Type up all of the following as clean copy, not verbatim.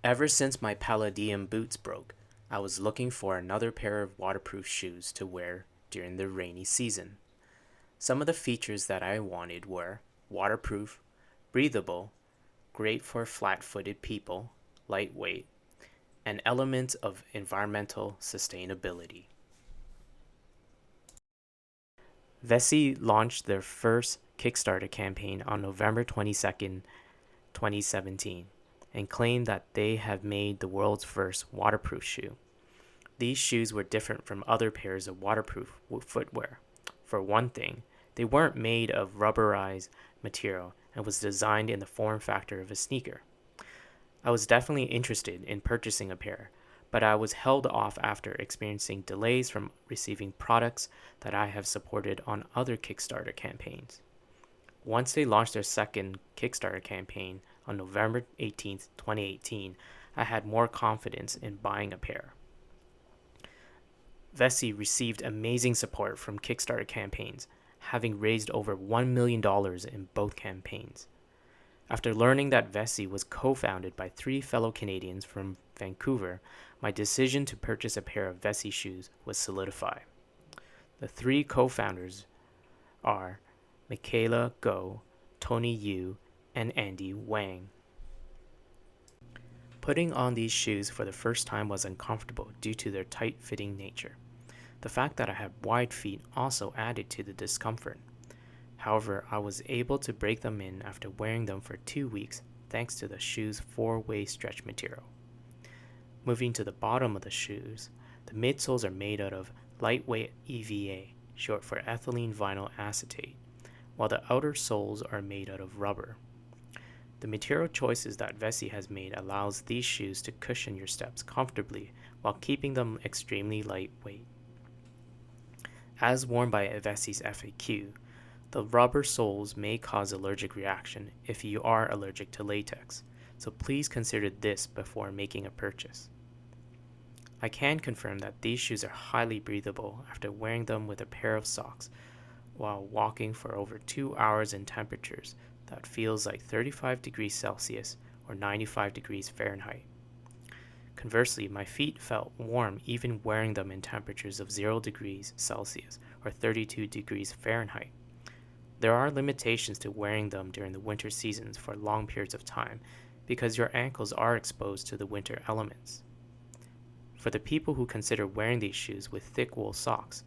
Ever since my Palladium boots broke, I was looking for another pair of waterproof shoes to wear during the rainy season. Some of the features that I wanted were waterproof, breathable, great for flat-footed people, lightweight, and elements of environmental sustainability. Vessi launched their first Kickstarter campaign on November 22nd, 2017, and claimed that they have made the world's first waterproof shoe. These shoes were different from other pairs of waterproof footwear. For one thing, they weren't made of rubberized material and was designed in the form factor of a sneaker. I was definitely interested in purchasing a pair, but I was held off after experiencing delays from receiving products that I have supported on other Kickstarter campaigns. Once they launched their second Kickstarter campaign on November 18th, 2018, I had more confidence in buying a pair. Vessi received amazing support from Kickstarter campaigns, having raised over $1 million in both campaigns. After learning that Vessi was co-founded by 3 fellow Canadians from Vancouver, my decision to purchase a pair of Vessi shoes was solidified. The 3 co-founders are Michaela Go, Tony Yu, and Andy Wang. Putting on these shoes for the first time was uncomfortable due to their tight-fitting nature. The fact that I had wide feet also added to the discomfort. However, I was able to break them in after wearing them for 2 weeks thanks to the shoe's 4-way stretch material. Moving to the bottom of the shoes, the midsoles are made out of lightweight EVA, short for ethylene vinyl acetate, while the outer soles are made out of rubber. The material choices that Vessi has made allows these shoes to cushion your steps comfortably while keeping them extremely lightweight. As warned by Vessi's FAQ, the rubber soles may cause allergic reaction if you are allergic to latex, so please consider this before making a purchase. I can confirm that these shoes are highly breathable after wearing them with a pair of socks while walking for over 2 hours in temperatures that feels like 35 degrees Celsius or 95 degrees Fahrenheit. Conversely, my feet felt warm even wearing them in temperatures of 0 degrees Celsius or 32 degrees Fahrenheit. There are limitations to wearing them during the winter seasons for long periods of time because your ankles are exposed to the winter elements. For the people who consider wearing these shoes with thick wool socks,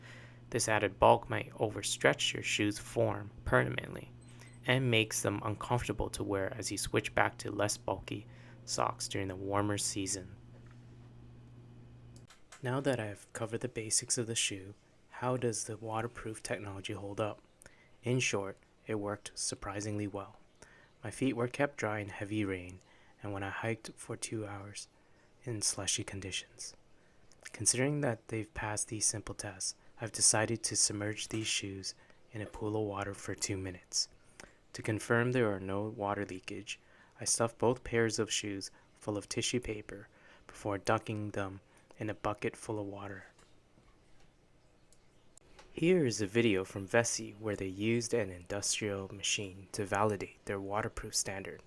this added bulk might overstretch your shoe's form permanently and makes them uncomfortable to wear as you switch back to less bulky socks during the warmer season. Now that I've covered the basics of the shoe, how does the waterproof technology hold up? In short, it worked surprisingly well. My feet were kept dry in heavy rain and when I hiked for 2 hours in slushy conditions. Considering that they've passed these simple tests, I've decided to submerge these shoes in a pool of water for 2 minutes. To confirm there are no water leakage, I stuffed both pairs of shoes full of tissue paper before dunking them in a bucket full of water. Here is a video from Vessi where they used an industrial machine to validate their waterproof standard.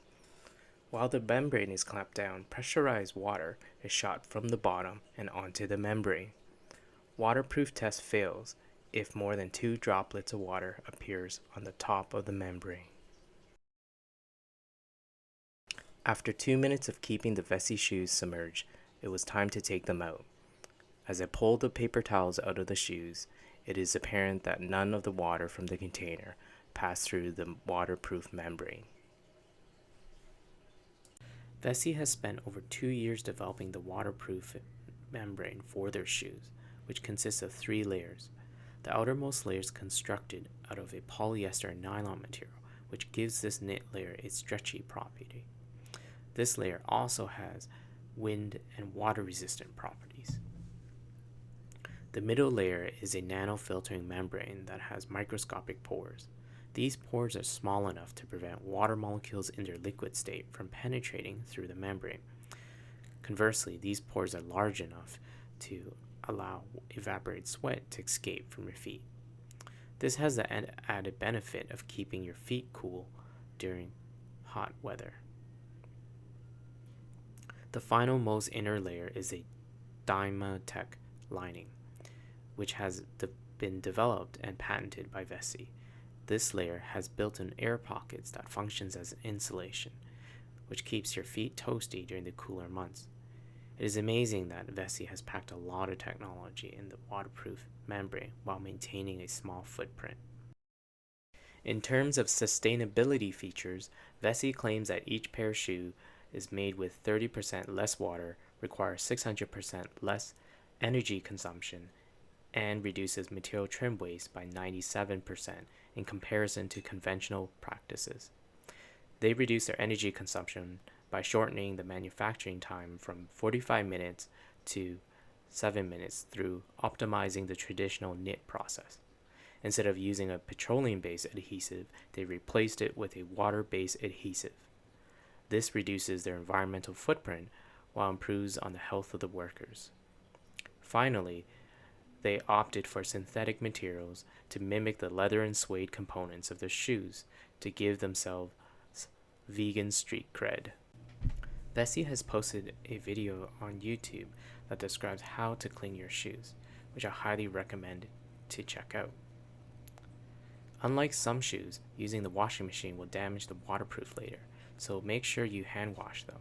While the membrane is clamped down, pressurized water is shot from the bottom and onto the membrane. Waterproof test fails if more than 2 droplets of water appears on the top of the membrane. After 2 minutes of keeping the Vessi shoes submerged, it was time to take them out. As I pulled the paper towels out of the shoes, it is apparent that none of the water from the container passed through the waterproof membrane. Vessi has spent over 2 years developing the waterproof membrane for their shoes, which consists of 3 layers. The outermost layer is constructed out of a polyester nylon material, which gives this knit layer its stretchy property. This layer also has wind and water resistant properties. The middle layer is a nano-filtering membrane that has microscopic pores. These pores are small enough to prevent water molecules in their liquid state from penetrating through the membrane. Conversely, these pores are large enough to allow evaporated sweat to escape from your feet. This has the added benefit of keeping your feet cool during hot weather. The final most inner layer is a Dymatech lining, which has been developed and patented by Vessi. This layer has built-in air pockets that functions as insulation, which keeps your feet toasty during the cooler months. It is amazing that Vessi has packed a lot of technology in the waterproof membrane while maintaining a small footprint. In terms of sustainability features, Vessi claims that each pair of shoe is made with 30% less water, requires 600% less energy consumption, and reduces material trim waste by 97% in comparison to conventional practices. They reduce their energy consumption by shortening the manufacturing time from 45 minutes to 7 minutes through optimizing the traditional knit process. Instead of using a petroleum-based adhesive, they replaced it with a water-based adhesive. This reduces their environmental footprint while improves on the health of the workers. Finally, they opted for synthetic materials to mimic the leather and suede components of their shoes to give themselves vegan street cred. Vessi has posted a video on YouTube that describes how to clean your shoes, which I highly recommend to check out. Unlike some shoes, using the washing machine will damage the waterproof layer, so make sure you hand wash them.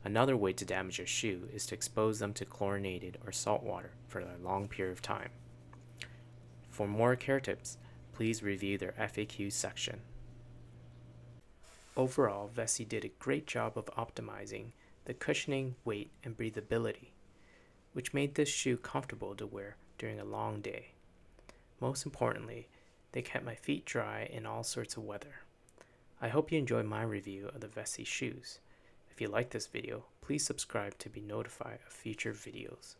Another way to damage your shoe is to expose them to chlorinated or salt water for a long period of time. For more care tips, please review their FAQ section. Overall, Vessi did a great job of optimizing the cushioning, weight, and breathability, which made this shoe comfortable to wear during a long day. Most importantly, they kept my feet dry in all sorts of weather. I hope you enjoyed my review of the Vessi shoes. If you like this video, please subscribe to be notified of future videos.